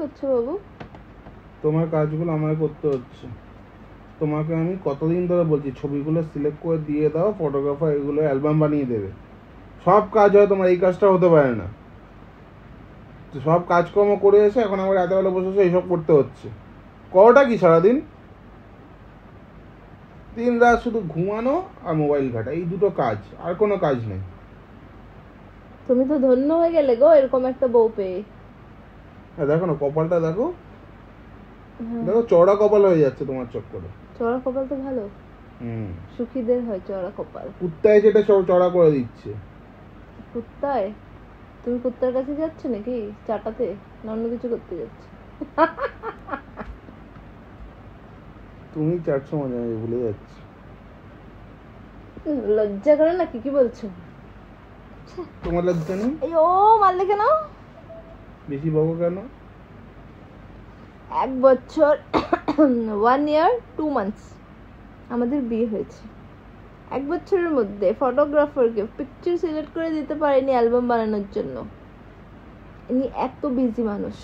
করছো বাবু? তোমার কাজগুলো আমাকে করতে হচ্ছে। তোমাকে আমি কতদিন ধরে বলছি ছবিগুলো সিলেক্ট করে দিয়ে দাও, ফটোগ্রাফার এগুলো অ্যালবাম বানিয়ে দেবে। সব কাজ হয়, তোমার এই কাজটা হতে পারে না। তো সব কাজকর্ম করে এসে এখন আমার রাতে বেলা বসে এইসব করতে হচ্ছে। করোটা কি সারাদিন? দিন রাত শুধু ঘুমানো আর মোবাইল ঘাটা, এই দুটো কাজ, আর কোনো কাজ নেই। তুমি তো ধন্য হয়ে গেলে গো এরকম একটা বউ পেয়ে। দেখো না কপালটা, দেখো দেখো চওড়া কপাল হয়ে যাচ্ছে তোমার চক্করে। চওড়া কপাল তো ভালো, সুখীদের হয় চওড়া কপাল। কুত্তায় যেটা চওড়া করে দিচ্ছে। কুত্তায়? তুমি কুত্তার কাছে যাচ্ছ নাকি চাটাতে, না অন্য কিছু করতে যাচ্ছ? তুমি চাটছো মাঝে মাঝে, ভুলে যাচ্ছি। লজ্জা করে নাকি? কি বলছো? তোমার লজ্জা নেই? ও মারলে কেন? বেশি বকো কেন? 1 বছর 1 year 2 months আমাদের বিয়ে হয়েছে। 1 বছরের মধ্যে ফটোগ্রাফারকে পিকচার সিলেক্ট করে দিতে পারেনি অ্যালবাম বানানোর জন্য। ইনি এত বিজি মানুষ,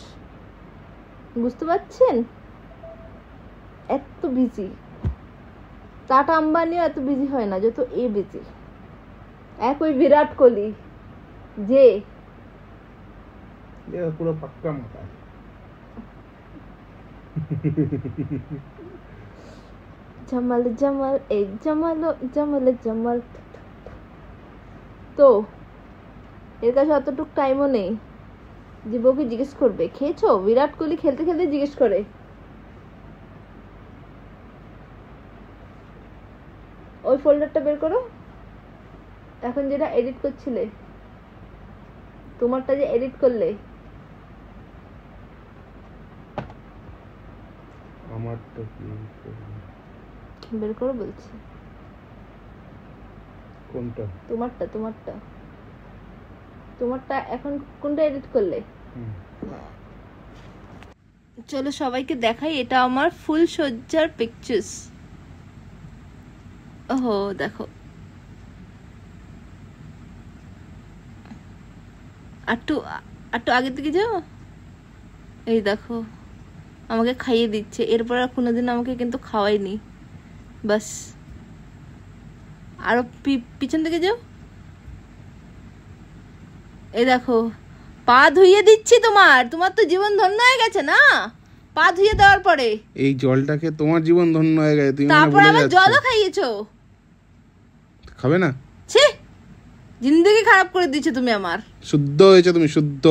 বুঝতে পারছেন? এত বিজি। টাটা আম্বানিও এত বিজি হয় না যত এ বিজি। এক ওই বিরাট কোহলি যে পুরো পাক্কা মাথা। জামাল জামাল এই জামাল জামালে জামাল। তো এর কাছে অতটুকু টাইমও নেই যে বউকে জিজ্ঞেস করবে খেয়েছো। বিরাট কোহলি খেলতে খেলতে জিজ্ঞেস করে। ওই ফোল্ডারটা বের করো, এখন যেটা এডিট করছিলে, তোমারটা যে এডিট করলে। আমারটা কি বের করো বলছি। কোনটা? তোমারটা তোমারটা তোমারটা এখন কোনটা এডিট করলে? চলো সবাইকে দেখাই, এটা আমার ফুল সজ্জার পিকচার্স। ওহো দেখো, একটু আগে থেকে যাও। এই দেখো আমাকে খাইয়ে দিচ্ছে, এরপর আর কোনোদিন আমাকে কিন্তু খাওয়াইনি। বাস আরো পিছন থেকে যাও। এই দেখো পা ধুইয়ে দিচ্ছি তোমার তো জীবন ধন্য হয়ে গেছে না পা ধুইয়ে দেওয়ার পরে। এই জলটাকে তোমার জীবন ধন্য হয়ে গেছে, তুমি তারপর আবার জলও খাইয়েছো। খাবে না? ছি, জিন্দেগি খারাপ করে দিয়েছো তুমি আমার। শুদ্ধ হয়েছে তুমি, শুদ্ধ।